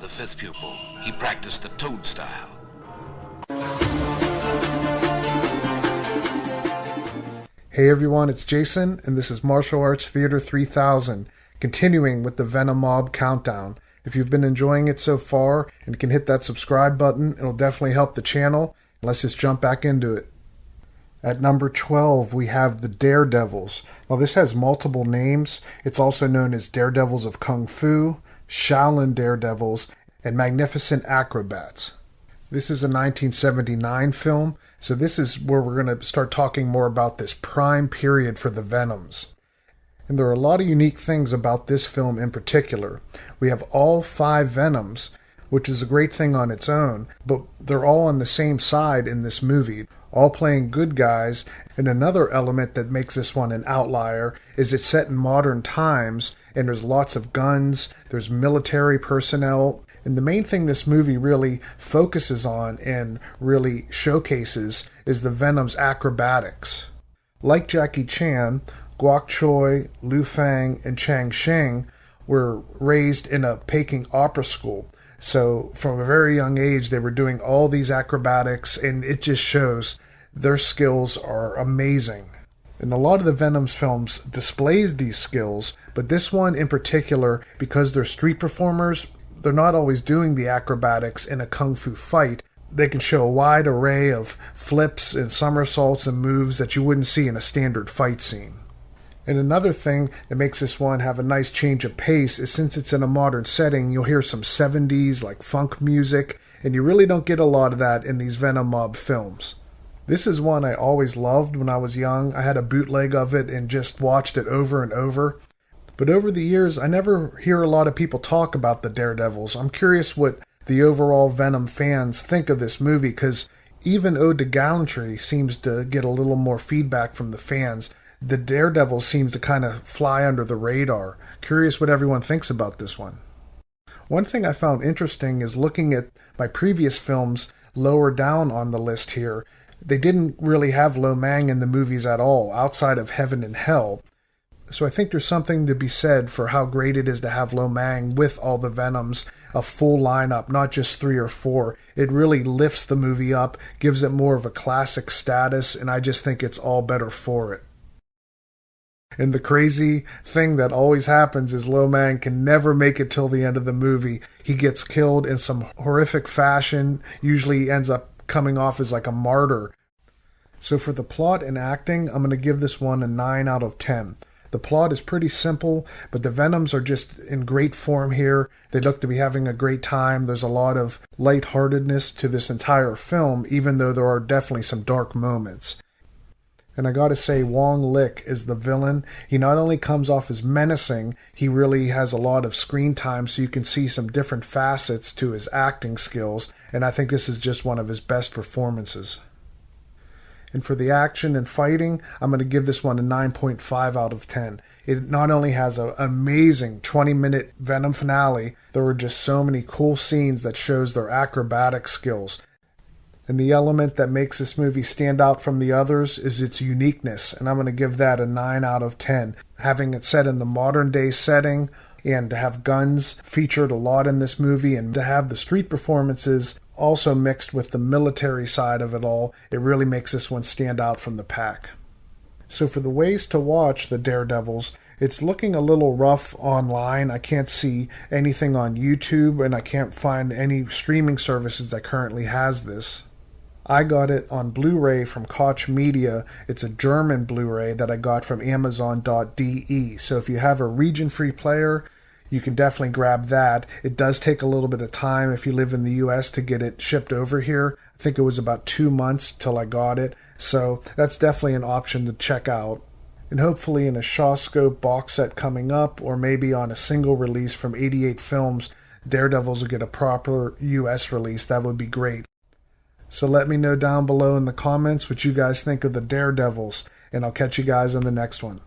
the fifth pupil. He practiced the toad style. Hey everyone, it's Jason, and this is Martial Arts Theater 3000, continuing with the Venom Mob countdown. If you've been enjoying it so far and can hit that subscribe button, it'll definitely help the channel. Let's just jump back into it. At number 12, we have the Daredevils. Now this has multiple names. It's also known as Daredevils of Kung Fu, Shaolin Daredevils, and Magnificent Acrobats. This is a 1979 film, so this is where we're going to start talking more about this prime period for the Venoms. And there are a lot of unique things about this film in particular. We have all 5 Venoms, which is a great thing on its own, but they're all on the same side in this movie, all playing good guys. And another element that makes this one an outlier is it's set in modern times, and there's lots of guns, there's military personnel. And the main thing this movie really focuses on and really showcases is the Venom's acrobatics. Like Jackie Chan, Guok Choi, Liu Fang, and Chang Sheng were raised in a Peking opera school. So from a very young age, they were doing all these acrobatics, and it just shows their skills are amazing. And a lot of the Venom's films displays these skills, but this one in particular, because they're street performers, they're not always doing the acrobatics in a kung fu fight. They can show a wide array of flips and somersaults and moves that you wouldn't see in a standard fight scene. And another thing that makes this one have a nice change of pace is since it's in a modern setting, you'll hear some 70s like funk music, and you really don't get a lot of that in these Venom Mob films. This is one I always loved when I was young. I had a bootleg of it and just watched it over and over. But over the years, I never hear a lot of people talk about the Daredevils. I'm curious what the overall Venom fans think of this movie, because even Ode to Gallantry seems to get a little more feedback from the fans. The Daredevils seems to kind of fly under the radar. Curious what everyone thinks about this one. One thing I found interesting is looking at my previous films lower down on the list here. They didn't really have Lo Mang in the movies at all, outside of Heaven and Hell. So I think there's something to be said for how great it is to have Lo Mang with all the Venoms, a full lineup, not just 3 or 4. It really lifts the movie up, gives it more of a classic status, and I just think it's all better for it. And the crazy thing that always happens is Lo Mang can never make it till the end of the movie. He gets killed in some horrific fashion, usually ends up coming off as like a martyr. So for the plot and acting, I'm going to give this one a 9 out of 10. The plot is pretty simple, but the Venoms are just in great form here. They look to be having a great time. There's a lot of lightheartedness to this entire film, even though there are definitely some dark moments. And I gotta say, Wong Lick is the villain. He not only comes off as menacing, he really has a lot of screen time, so you can see some different facets to his acting skills, and I think this is just one of his best performances. And for the action and fighting, I'm going to give this one a 9.5 out of 10. It not only has an amazing 20-minute Venom finale, there were just so many cool scenes that shows their acrobatic skills. And the element that makes this movie stand out from the others is its uniqueness, and I'm going to give that a 9 out of 10. Having it set in the modern day setting, and to have guns featured a lot in this movie, and to have the street performances also mixed with the military side of it all, it really makes this one stand out from the pack. So for the ways to watch the Daredevils, it's looking a little rough online. I can't see anything on YouTube, and I can't find any streaming services that currently has this. I got it on Blu-ray from Koch Media. It's a German Blu-ray that I got from Amazon.de. So if you have a region-free player, you can definitely grab that. It does take a little bit of time if you live in the US to get it shipped over here. I think it was about 2 months till I got it. So that's definitely an option to check out. And hopefully in a Shawscope box set coming up, or maybe on a single release from 88 Films, Daredevils will get a proper US release. That would be great. So let me know down below in the comments what you guys think of the Daredevils, and I'll catch you guys in the next one.